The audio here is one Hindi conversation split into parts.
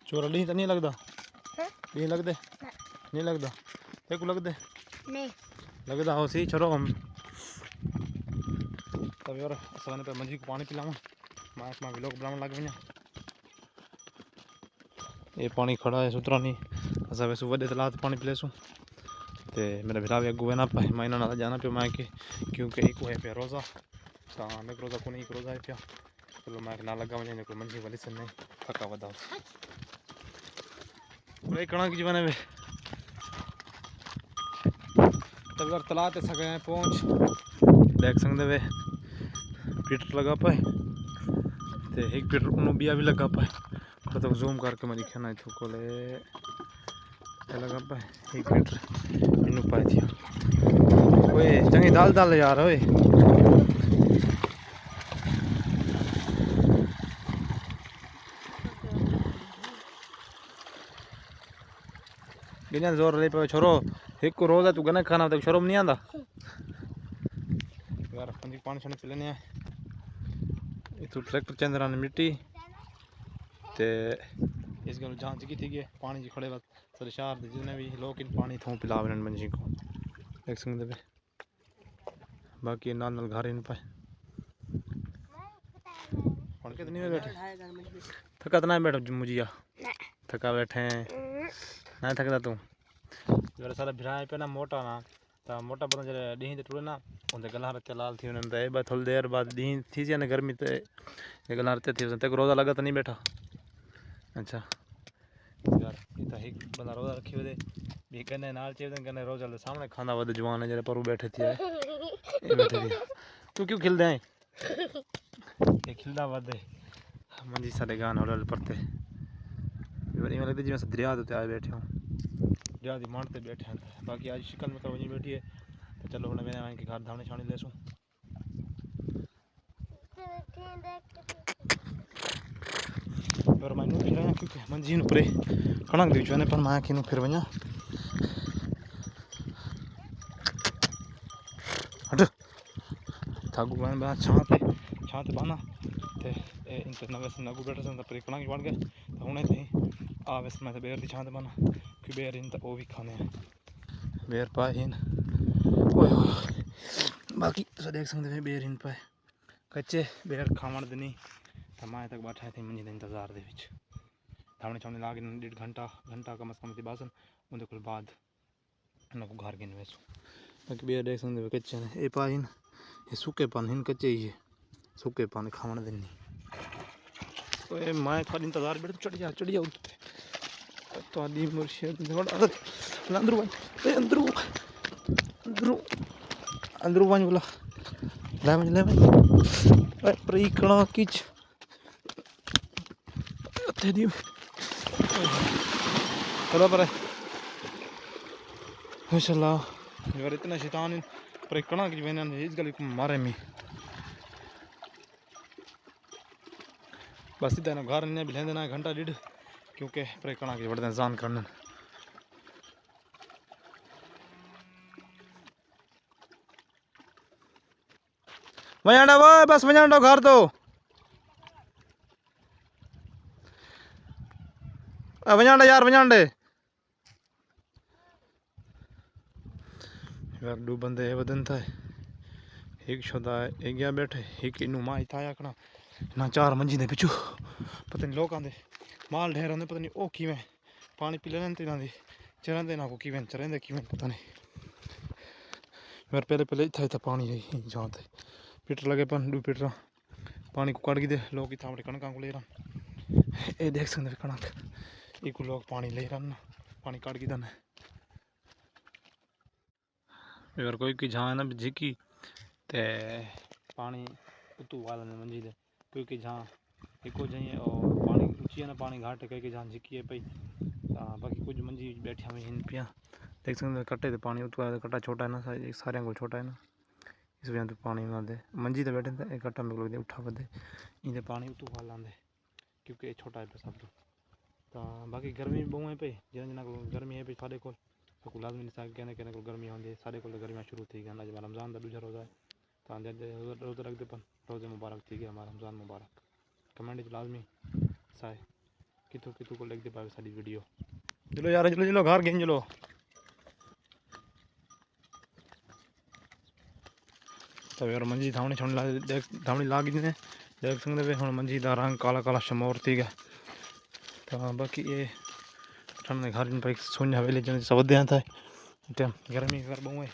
चोरा डी तो नहीं लगता? हाँ? डी लगते? नहीं लगता? तेरे को लगते? नहीं लगता हो सी छोरो हम तब यार असवाने पे मंजी को पानी पिलाऊं मैं व्लॉग बनाने लग वञा। ये पानी खड़ा है सुतरा नहीं असा वैसे वडे तलाब पानी पिलेसूं ते मेरा भिरा भी अगू है ना पाए मैं ना जाना पे मैं के क्योंकि एक है पे रोजा ता मैं रोजा को नहीं रोजा है पे चलो मैं ना लगा वञा को मंजी वाली से नहीं थका वदा पूरे कणा की जवाने में तब यार तलाब ते सके पहुंच देख सकते वे पीटर लगा पाए ते एक पीटर उन्होंने बिया भी लगा पाए तो जूम करके मैं दिखाना है को ले लगा पाए एक पीटर इन पाए थी ओए चंगी दाल दाल यार ओए गिना जोर ले पे छोरो एक को रोज है तू गना खाना तो शर्म नहीं आंदा यार पंजी पानी छाने पी लेने इतु ट्रैक्टर चंद्रा ने मिट्टी ते इस गल जांच की थी पानी जी खड़े वक्त सारे शहर दे जितने भी लोग इन पानी थों पिलावन मंजी को देख सकते पे बाकी नाल नाल घर इन पाए कौन कितनी में बैठे थका तो ना बैठो मुझिया थका बैठे ना थकता तू जो सारा भिराए पे ना मोटा ना तो मोटा पता जरे डी टुरे ना उनके गला रते लाल थी उन्हें तो थोड़ी देर बाद डी थी जाने गर्मी तो ये गला रते थी ते रोजा लगा तो नहीं बैठा अच्छा यार इतना एक बंदा रोजा रखी हुए भी कने नाल चाहिए कने रोजा ले सामने खाना वद जवान है जरे पर बैठे थी ये बैठे थी तू क्यों खिलदे हैं ये खिलदा वद मंजी सारे गान होल पड़ते ये लगता जिवें दरिया ते आए बैठे हो दरिया दी मांड ते बैठे हैं बाकी आज शिकल में करवनी बैठी है तो चलो हमने मैंने के घर धावने छावनी लेसूं और मैं फिर क्योंकि मंजी ऊपर कणक दी चने पर मैं किनु फिर वणा हट थागू मैं बा छाते बाना ते इन ते नवस नगू बैठे सन पर कणक बन गए तो हुने थी आ वैसे मैं बेर दी छाते बाना कि बेर इन तो वो भी खाने हैं बेर पाए इन ओए बाकी तो देख सकते हैं बेर इन पाए कच्चे बेर खावण दनी हमारे तक बैठा थे मंजी इंतजार दे विच धावने छावने लाग 1.5 घंटा कम से कम थी बासन उनके कुल बाद उनको घर गिन वैसो बाकी बेर देख सकते कच्चे ने ए पाइन ये सूखे पान हिन कच्चे ही सूखे पान खावण दनी ओए मैं खाली इंतजार बैठ चढ़ जा तो आदि मुर्शिद अंदरू अंदरू अंदरू अंदरू वन बोला ले प्री कणा किच चलो पर माशाल्लाह यार इतना शैतान पर कणा की वेना इस गली को मारे मी बस इतना घर ने बिले देना घंटा 1.5 क्योंकि पर कणा की बड़े जान करने वजांडा वो बस वजांडा घर तो वजांडा यार वजांडे यार 2 बंदे वदन था एक शोदा एक गया बैठे एक इनू मां इताया कना ना 4 मंजी दे पिछू पता नहीं लोग आंदे माल ढेर होंदे पता नहीं ओ किवें पानी पी लेन ते ना दी चरंदे ना को किवें चरंदे किवें पता नहीं यार पहले इथा था पानी है जहाँ थे पीटर लगे पन 2 पीटर पानी को काट दे लोग इतना बड़े कणक को ले रहा ये देख सकते कणक एक लोग पानी ले रहा पानी काट की दन यार कोई की जहाँ है ना झिकी ते पानी उतू वाला ने मंजी दे क्योंकि जहाँ एको जाइए और पानी ऊँची है ना पानी घाट है कहीं जहाँ झिकी है पई बाकी कुछ मंजी बैठे हुए इन पिया देख सकते कट्टे तो पानी उतू कट्टा छोटा है ना सारे को छोटा है ना इस वजह तो पानी ना दे मंजी तो बैठे थे एक कट्टा में लोग उठा बदे इन्हें पानी उतू वाल आंदे क्योंकि छोटा है सब तो बाकी गर्मी बहु है पे जिन जिन को गर्मी है पे सारे को लाजमी नहीं कहने को गर्मी आती है सारे को गर्मियाँ शुरू थी गई अज रमजान का दूजा रोज़ा है तो आंदे रोज़ा रखते पन रोज़े मुबारक थी गया हमारा रमजान मुबारक कमेंट लाजमी साए कितों कितों को लगती पावे साडी वीडियो। चलो यार चलो चलो घर गए चलो। तो यार मंजी धावनी छोड़ धावनी लाग गई ने देख सकते हुण मंजी का रंग काला काला शमोर थी गया। तो बाकी ये ठंड घर पर सुन हवेली जन सब था टाइम गर्मी कर बहु है।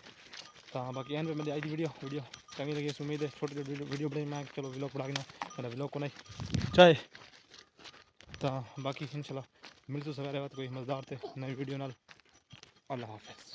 तो बाकी एंड पे मेरी आई थी वीडियो वीडियो चंगी लगी उम्मीद है छोटी छोटी वीडियो बनाई मैं चलो व्लॉग पढ़ा मेरा व्लॉग को नहीं चाहे। तो बाकी इंशाल्लाह मिलते सवेरे बात कोई मजेदार थे नई वीडियो नाल। अल्लाह हाफिज़।